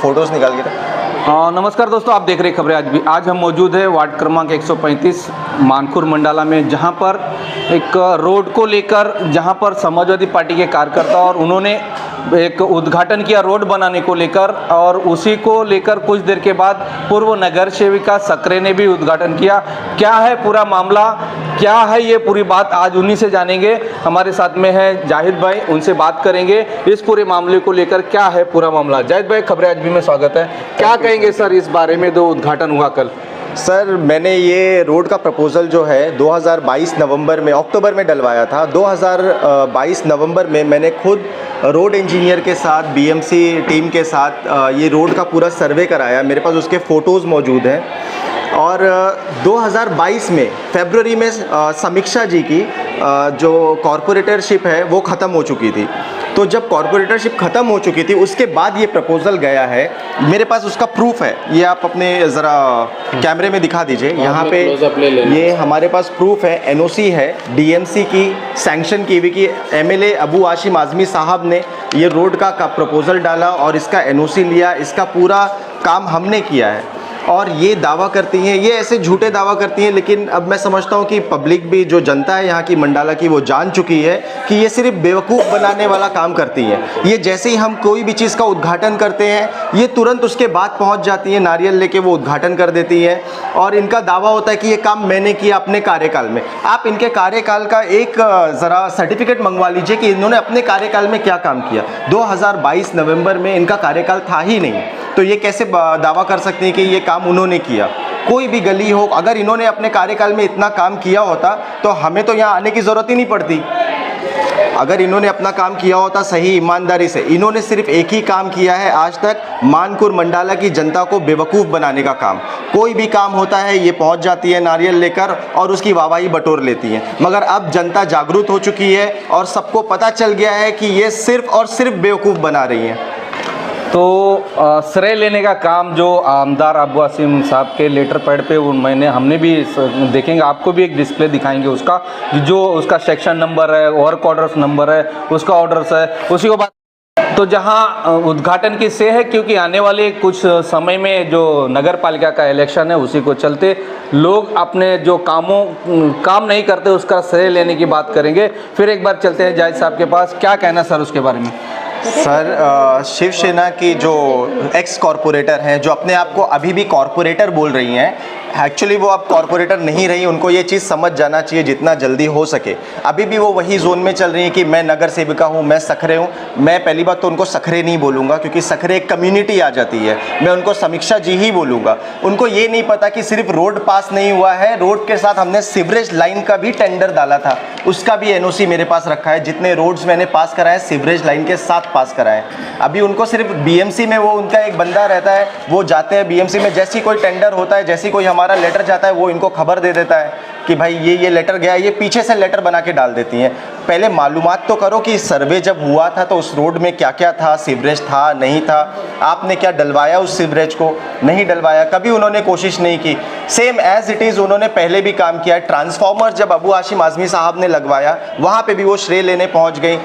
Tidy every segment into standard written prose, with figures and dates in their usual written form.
Photos निकाल के नमस्कार दोस्तों, आप देख रहे हैं खबरें आज भी। आज हम मौजूद है वार्ड क्रमांक 135 मानखुर मंडाला में, जहां पर एक रोड को लेकर जहां पर समाजवादी पार्टी के कार्यकर्ता और उन्होंने एक उद्घाटन किया रोड बनाने को लेकर, और उसी को लेकर कुछ देर के बाद पूर्व नगर सेविका सकरे ने भी उद्घाटन किया। क्या है पूरा मामला, क्या है ये पूरी बात, आज उन्हीं से जानेंगे। हमारे साथ में है जाहिद भाई, उनसे बात करेंगे इस पूरे मामले को लेकर, क्या है पूरा मामला। जाहिद भाई, खबरें आज भी में स्वागत है। क्या कहेंगे सर इस बारे में, जो उद्घाटन हुआ कल? सर, मैंने ये रोड का प्रपोज़ल जो है 2022 नवंबर में, अक्टूबर में डलवाया था। 2022 नवंबर में मैंने खुद रोड इंजीनियर के साथ, बीएमसी टीम के साथ ये रोड का पूरा सर्वे कराया। मेरे पास उसके फ़ोटोज़ मौजूद हैं। और 2022 में फरवरी में समीक्षा जी की जो कॉरपोरेटरशिप है वो ख़त्म हो चुकी थी। तो जब कॉरपोरेटरशिप ख़त्म हो चुकी थी उसके बाद ये प्रपोज़ल गया है। मेरे पास उसका प्रूफ है, ये आप अपने ज़रा कैमरे में दिखा दीजिए। यहाँ पे ये हमारे पास प्रूफ है, एनओसी है डीएमसी की सैंक्शन की हुई, कि एमएलए अबू आशिम आज़मी साहब ने ये रोड का प्रपोज़ल डाला और इसका एनओसी लिया। इसका पूरा काम हमने किया है। और ये दावा करती हैं, ये ऐसे झूठे दावा करती हैं, लेकिन अब मैं समझता हूँ कि पब्लिक भी, जो जनता है यहाँ की मंडाला की, वो जान चुकी है कि ये सिर्फ बेवकूफ़ बनाने वाला काम करती है। ये जैसे ही हम कोई भी चीज़ का उद्घाटन करते हैं, ये तुरंत उसके बाद पहुँच जाती है, नारियल लेके वो उद्घाटन कर देती है। और इनका दावा होता है कि ये काम मैंने किया अपने कार्यकाल में। आप इनके कार्यकाल का एक ज़रा सर्टिफिकेट मंगवा लीजिए कि इन्होंने अपने कार्यकाल में क्या काम किया। 2022 नवंबर में इनका कार्यकाल था ही नहीं, तो ये कैसे दावा कर सकते हैं कि ये काम उन्होंने किया। कोई भी गली हो, अगर इन्होंने अपने कार्यकाल में इतना काम किया होता तो हमें तो यहाँ आने की ज़रूरत ही नहीं पड़ती। अगर इन्होंने अपना काम किया होता सही ईमानदारी से, इन्होंने सिर्फ एक ही काम किया है आज तक, मानकुर मंडाला की जनता को बेवकूफ़ बनाने का काम। कोई भी काम होता है ये पहुंच जाती है नारियल लेकर और उसकी वाहवाही बटोर लेती है। मगर अब जनता जागरूक हो चुकी है और सबको पता चल गया है कि ये सिर्फ और सिर्फ बेवकूफ़ बना रही हैं। तो श्रेय लेने का काम जो आमदार अबू आसिम साहब के लेटर पैड पे हमने भी देखेंगे, आपको भी एक डिस्प्ले दिखाएंगे उसका, जो उसका सेक्शन नंबर है, वर्क ऑर्डर्स नंबर है, उसका ऑर्डर्स है, उसी को बात। तो जहां उद्घाटन की से है, क्योंकि आने वाले कुछ समय में जो नगर पालिका का इलेक्शन है, उसी को चलते लोग अपने जो काम नहीं करते उसका श्रेय लेने की बात करेंगे। फिर एक बार चलते हैं जाहिद साहब के पास, क्या कहना सर उसके बारे में? सर, शिवसेना की जो एक्स कॉरपोरेटर हैं, जो अपने आप को अभी भी कॉरपोरेटर बोल रही हैं, एक्चुअली वो अब कॉरपोरेटर नहीं रही। उनको ये चीज़ समझ जाना चाहिए जितना जल्दी हो सके। अभी भी वो वही जोन में चल रही है कि मैं नगर सेविका हूँ, मैं सखरे हूँ। मैं पहली बात तो उनको सखरे नहीं बोलूँगा, क्योंकि सखरे एक कम्युनिटी आ जाती है। मैं उनको समीक्षा जी ही बोलूँगा। उनको ये नहीं पता कि सिर्फ रोड पास नहीं हुआ है, रोड के साथ हमने सीवरेज लाइन का भी टेंडर डाला था, उसका भी एनओसी मेरे पास रखा है। जितने रोड्स मैंने पास कराए सीवरेज लाइन के साथ पास कराए। अभी उनको सिर्फ बीएमसी में, वो उनका एक बंदा रहता है, वो जाते हैं बीएमसी में, जैसी कोई टेंडर होता है, जैसी कोई हमारा लेटर जाता है, वो इनको खबर दे देता है कि भाई ये लेटर गया। ये पीछे से लेटर बना के डाल देती हैं। पहले मालूमात तो करो कि सर्वे जब हुआ था तो उस रोड में क्या क्या था, सीवरेज था नहीं था, आपने क्या डलवाया उस सीवरेज को, नहीं डलवाया, कभी उन्होंने कोशिश नहीं की। सेम एज इट इज़ उन्होंने पहले भी काम किया है। ट्रांसफार्मर जब अबू आशिम आज़मी साहब ने लगवाया, वहाँ पे भी वो श्रेय लेने पहुँच गई।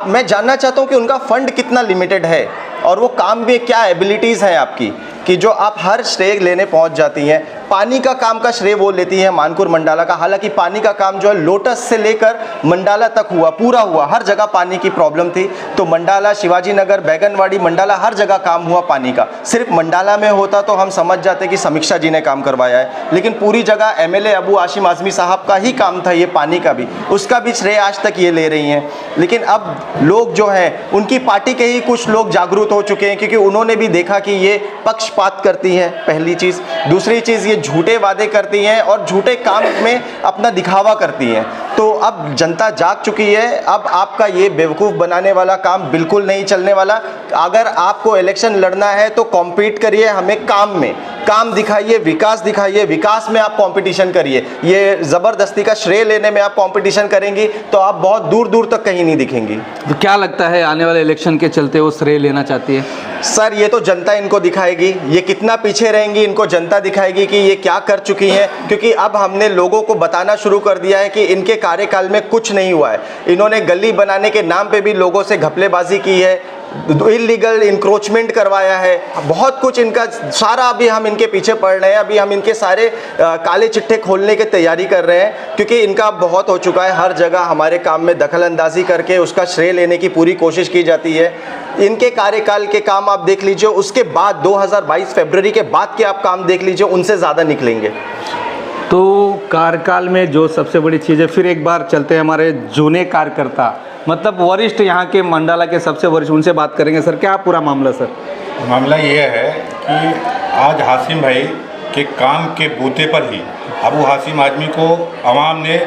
मैं जानना चाहता हूँ कि उनका फंड कितना लिमिटेड है और वो काम में क्या एबिलिटीज़ हैं आपकी, कि जो आप हर श्रेय लेने पहुंच जाती हैं। पानी का काम का श्रेय वो लेती हैं मानकुर मंडाला का। हालांकि पानी का काम जो है लोटस से लेकर मंडाला तक हुआ, पूरा हुआ, हर जगह पानी की प्रॉब्लम थी। तो मंडाला, शिवाजी नगर, बैगनवाड़ी, मंडाला, हर जगह काम हुआ पानी का। सिर्फ मंडाला में होता तो हम समझ जाते कि समीक्षा जी ने काम करवाया है, लेकिन पूरी जगह एमएलए अबू आशिम आज़मी साहब का ही काम था ये पानी का भी, उसका भी श्रेय आज तक ये ले रही हैं। लेकिन अब लोग जो हैं, उनकी पार्टी के ही कुछ लोग जागरूक हो चुके हैं, क्योंकि उन्होंने भी देखा कि ये पक्षपात करती हैं, पहली चीज़। दूसरी चीज़, ये झूठे वादे करती हैं और झूठे काम में अपना दिखावा करती हैं। तो अब जनता जाग चुकी है। अब आपका ये बेवकूफ़ बनाने वाला काम बिल्कुल नहीं चलने वाला। अगर आपको इलेक्शन लड़ना है तो कॉम्पीट करिए हमें काम में, काम दिखाइए, विकास दिखाइए, विकास में आप कंपटीशन करिए। ये ज़बरदस्ती का श्रेय लेने में आप कंपटीशन करेंगी तो आप बहुत दूर दूर तक कहीं नहीं दिखेंगी। तो क्या लगता है आने वाले इलेक्शन के चलते वो श्रेय लेना चाहती है? सर, ये तो जनता इनको दिखाएगी। ये कितना पीछे रहेंगी इनको जनता दिखाएगी कि ये क्या कर चुकी हैं, क्योंकि अब हमने लोगों को बताना शुरू कर दिया है कि इनके कार्यकाल में कुछ नहीं हुआ है। इन्होंने गली बनाने के नाम पे भी लोगों से घपलेबाजी की है, इलीगल इंक्रोचमेंट करवाया है, बहुत कुछ इनका सारा अभी हम इनके पीछे पड़ रहे हैं। अभी हम इनके सारे काले चिट्ठे खोलने की तैयारी कर रहे हैं, क्योंकि इनका बहुत हो चुका है। हर जगह हमारे काम में दखल अंदाजी करके उसका श्रेय लेने की पूरी कोशिश की जाती है। इनके कार्यकाल के काम आप देख लीजिए, उसके बाद 2022 फरवरी के बाद के आप काम देख लीजिए, उनसे ज़्यादा निकलेंगे। तो कार्यकाल में जो सबसे बड़ी चीज़ है, फिर एक बार चलते हैं हमारे जूने कार्यकर्ता, मतलब वरिष्ठ यहाँ के मंडाला के सबसे वरिष्ठ, उनसे बात करेंगे। सर क्या पूरा मामला सर? मामला ये है कि आज हाशिम भाई के काम के बूते पर ही अबू हाशिम आदमी को अवाम ने,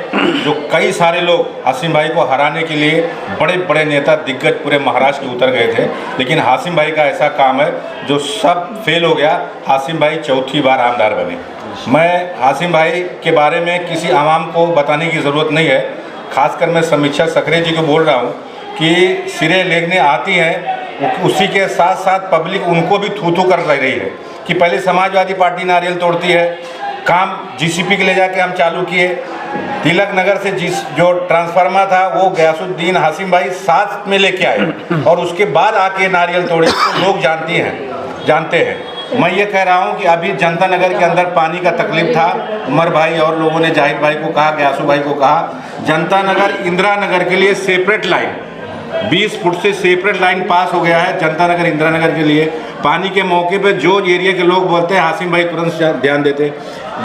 जो कई सारे लोग हाशिम भाई को हराने के लिए बड़े बड़े नेता दिग्गज पूरे महाराष्ट्र के उतर गए थे, लेकिन हाशिम भाई का ऐसा काम है जो सब फेल हो गया। हाशिम भाई चौथी बार आमदार बने। मैं हाशिम भाई के बारे में किसी आवाम को बताने की ज़रूरत नहीं है, खासकर मैं समीक्षा सकरे जी को बोल रहा हूँ कि सिरे लेने आती हैं, उसी के साथ साथ पब्लिक उनको भी थू कर रही है कि पहले समाजवादी पार्टी नारियल तोड़ती है, काम जीसीपी के ले जाके हम चालू किए। तिलक नगर से जो ट्रांसफार्मर था वो गयासुद्दीन हाशिम भाई साथ में लेके आए और उसके बाद आके नारियल तोड़े, तो लोग जानते हैं। मैं ये कह रहा हूँ कि अभी जनता नगर के अंदर पानी का तकलीफ था, उमर भाई और लोगों ने जाहिद भाई को कहा, गयासू भाई को कहा, जनता नगर इंदिरा नगर के लिए सेपरेट लाइन 20 फुट से सेपरेट लाइन पास हो गया है जनता नगर इंदिरा नगर के लिए। पानी के मौके पे जो एरिया के लोग बोलते हैं हाशिम भाई तुरंत ध्यान देते।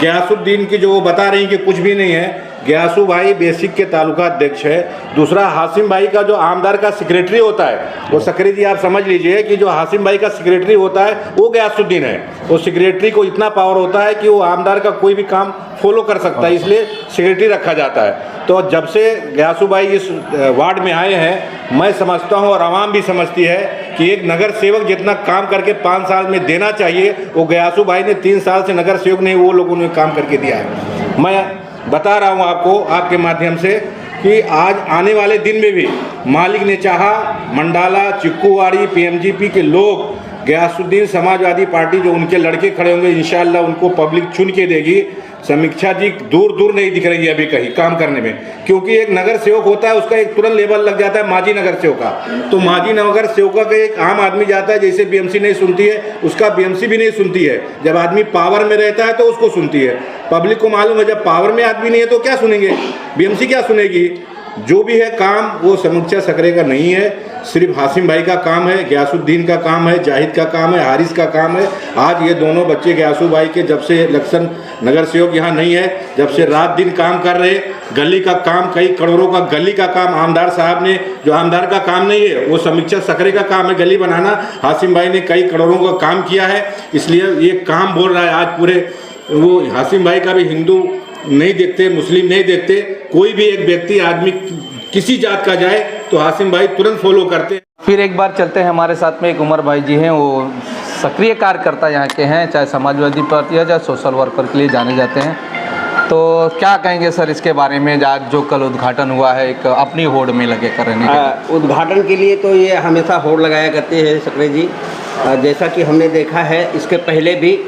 गयासुद्दीन की जो वो बता रही कि कुछ भी नहीं है, गयासू भाई बेसिक के तालुका अध्यक्ष है। दूसरा, हाशिम भाई का जो आमदार का सेक्रेटरी होता है, वो सकरी जी आप समझ लीजिए कि जो हाशिम भाई का सेक्रेटरी होता है वो गयासुद्दीन है। वो सेक्रेटरी को इतना पावर होता है कि वो आमदार का कोई भी काम फॉलो कर सकता है, इसलिए सेक्रेटरी रखा जाता है। तो जब से गयासू भाई इस वार्ड में आए हैं, मैं समझता हूँ और आवाम भी समझती है कि एक नगर सेवक जितना काम करके 5 साल में देना चाहिए, वो गयासू भाई ने 3 साल से नगर सेवक नहीं, वो लोगों ने काम करके दिया है। मैं बता रहा हूँ आपको आपके माध्यम से कि आज आने वाले दिन में भी मालिक ने चाहा मंडाला, चिक्कूवाड़ी, पीएमजीपी के लोग गयासुद्दीन समाजवादी पार्टी जो उनके लड़के खड़े होंगे, इंशाअल्लाह उनको पब्लिक चुन के देगी। समीक्षा जी दूर दूर नहीं दिख रही है अभी कहीं काम करने में, क्योंकि एक नगर सेवक होता है उसका एक तुरंत लेबल लग जाता है माजी नगर सेवक का। तो माजी नगर सेवक का एक आम आदमी जाता है, जैसे बीएमसी नहीं सुनती है उसका बीएमसी भी नहीं सुनती है। जब आदमी पावर में रहता है तो उसको सुनती है। पब्लिक को मालूम है जब पावर में आदमी नहीं है तो क्या सुनेंगे, बीएमसी क्या सुनेगी। जो भी है काम वो समीक्षा सकरे का नहीं है, सिर्फ हाशिम भाई का काम है, गयासुद्दीन का काम है, जाहिद का काम है, हारिस का काम है। आज ये दोनों बच्चे गयासू भाई के जब से इलेक्शन नगर सेवक यहाँ नहीं है, जब से रात दिन काम कर रहे, गली का काम कई करोड़ों का गली का काम आमदार साहब ने, जो आमदार का काम नहीं है वो समीक्षा सकरे का काम है गली बनाना। हाशिम भाई ने कई करोड़ों का काम किया है, इसलिए ये काम बोल रहा है आज पूरे। वो हाशिम भाई का भी हिंदू नहीं देखते, मुस्लिम नहीं देखते, कोई भी एक व्यक्ति आदमी किसी जात का जाए तो हाशिम भाई तुरंत फॉलो करते। फिर एक बार चलते हैं, हमारे साथ में एक उमर भाई जी हैं, वो सक्रिय कार्यकर्ता यहाँ के हैं, चाहे समाजवादी पार्टी है चाहे सोशल वर्कर के लिए जाने जाते हैं। तो क्या कहेंगे सर इसके बारे में, आज जो कल उद्घाटन हुआ है एक अपनी होड़ में लगे कर रहने के? उद्घाटन के लिए तो ये हमेशा होड़ लगाया करते हैं सकरे जी। जैसा कि हमने देखा है इसके पहले भी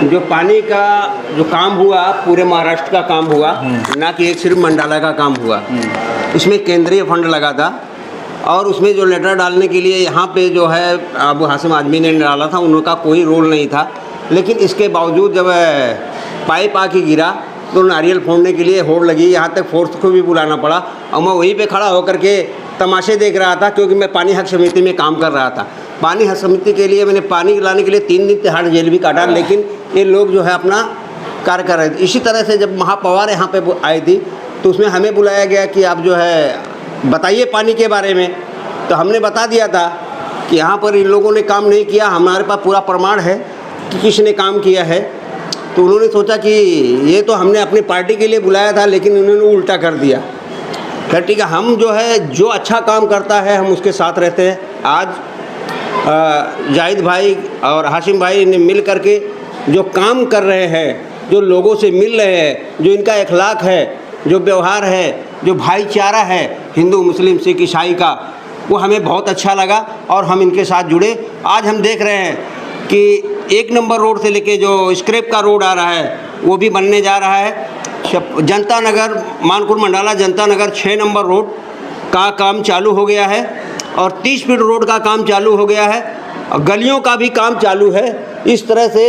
जो पानी का जो काम हुआ पूरे महाराष्ट्र का काम हुआ, ना कि एक सिर्फ मंडाला का काम हुआ। इसमें केंद्रीय फंड लगा था और उसमें जो लेटर डालने के लिए यहाँ पे जो है अबू हाशिम आदमी ने डाला था, उनका कोई रोल नहीं था। लेकिन इसके बावजूद जब पाइप आके गिरा तो नारियल फोड़ने के लिए होड़ लगी, यहाँ तक फोर्स को भी बुलाना पड़ा और मैं वहीं पे खड़ा होकर के तमाशे देख रहा था, क्योंकि मैं पानी हक समिति में काम कर रहा था। पानी हक समिति के लिए मैंने पानी लाने के लिए 3 दिन तिहाड़ जेल भी काटा, लेकिन ये लोग जो है अपना कार्य कर रहे थे। इसी तरह से जब महापौर यहाँ पे आई थी तो उसमें हमें बुलाया गया कि आप जो है बताइए पानी के बारे में। तो हमने बता दिया था कि यहाँ पर इन लोगों ने काम नहीं किया, हमारे पास पूरा प्रमाण है कि किसने काम किया है। तो उन्होंने सोचा कि ये तो हमने अपनी पार्टी के लिए बुलाया था, लेकिन उन्होंने उल्टा कर दिया। खैर ठीक है, हम जो है जो अच्छा काम करता है हम उसके साथ रहते हैं। आज जाहिद भाई और हाशिम भाई ने मिल करके जो काम कर रहे हैं, जो लोगों से मिल रहे हैं, जो इनका अखलाक है, जो व्यवहार है, जो भाईचारा है हिंदू मुस्लिम सिख ईसाई का, वो हमें बहुत अच्छा लगा और हम इनके साथ जुड़े। आज हम देख रहे हैं कि 1 नंबर रोड से लेके जो स्क्रैप का रोड आ रहा है वो भी बनने जा रहा है। जनता नगर मानकुर मंडाला जनता नगर 6 नंबर रोड का काम चालू हो गया है। और 30 फीट रोड का काम चालू हो गया है, और गलियों का भी काम चालू है। इस तरह से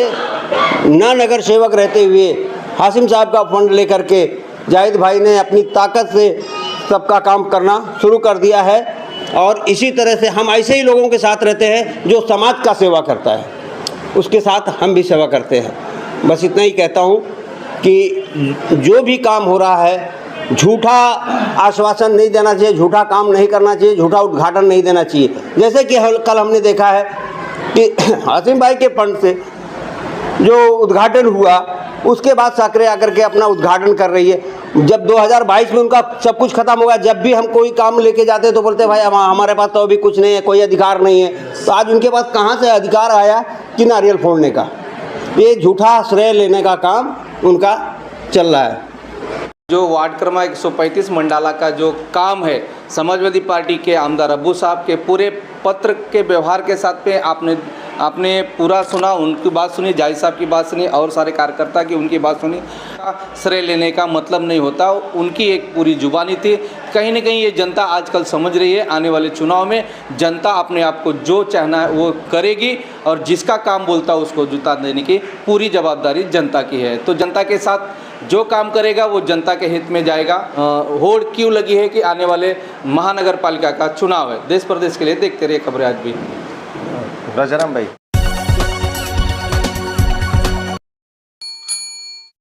न नगर सेवक रहते हुए हाशिम साहब का फंड लेकर के जाहिद भाई ने अपनी ताकत से सबका काम करना शुरू कर दिया है। और इसी तरह से हम ऐसे ही लोगों के साथ रहते हैं जो समाज का सेवा करता है, उसके साथ हम भी सेवा करते हैं। बस इतना ही कहता हूँ कि जो भी काम हो रहा है झूठा आश्वासन नहीं देना चाहिए, झूठा काम नहीं करना चाहिए, झूठा उद्घाटन नहीं देना चाहिए। जैसे कि कल हमने देखा है कि हाशिम भाई के फंड से जो उद्घाटन हुआ उसके बाद साकरे आकर के अपना उद्घाटन कर रही है। जब 2022 में उनका सब कुछ खत्म होगा, जब भी हम कोई काम लेके जाते हैं तो बोलते हैं भाई हमारे पास तो अभी कुछ नहीं है, कोई अधिकार नहीं है। तो आज उनके पास कहाँ से अधिकार आया कि नारियल फोड़ने का? ये झूठा श्रेय लेने का काम उनका चल रहा है। जो वार्ड क्रमांक 135 मंडाला का जो काम है, समाजवादी पार्टी के आमदार अब्बू साहब के पूरे पत्र के व्यवहार के साथ में आपने पूरा सुना, उनकी बात सुनी, जाहिद साहब की बात सुनी और सारे कार्यकर्ता की उनकी बात सुनी। श्रेय लेने का मतलब नहीं होता, उनकी एक पूरी जुबानी थी। कहीं ना कहीं ये जनता आजकल समझ रही है, आने वाले चुनाव में जनता अपने आप को जो चाहना है वो करेगी और जिसका काम बोलता है उसको जूता देने की पूरी जवाबदारी जनता की है। तो जनता के साथ जो काम करेगा वो जनता के हित में जाएगा। होड़ क्यों लगी है कि आने वाले महानगर पालिका का चुनाव है। देश प्रदेश के लिए देखते रहिए खबरें आज भी। राजाराम भाई।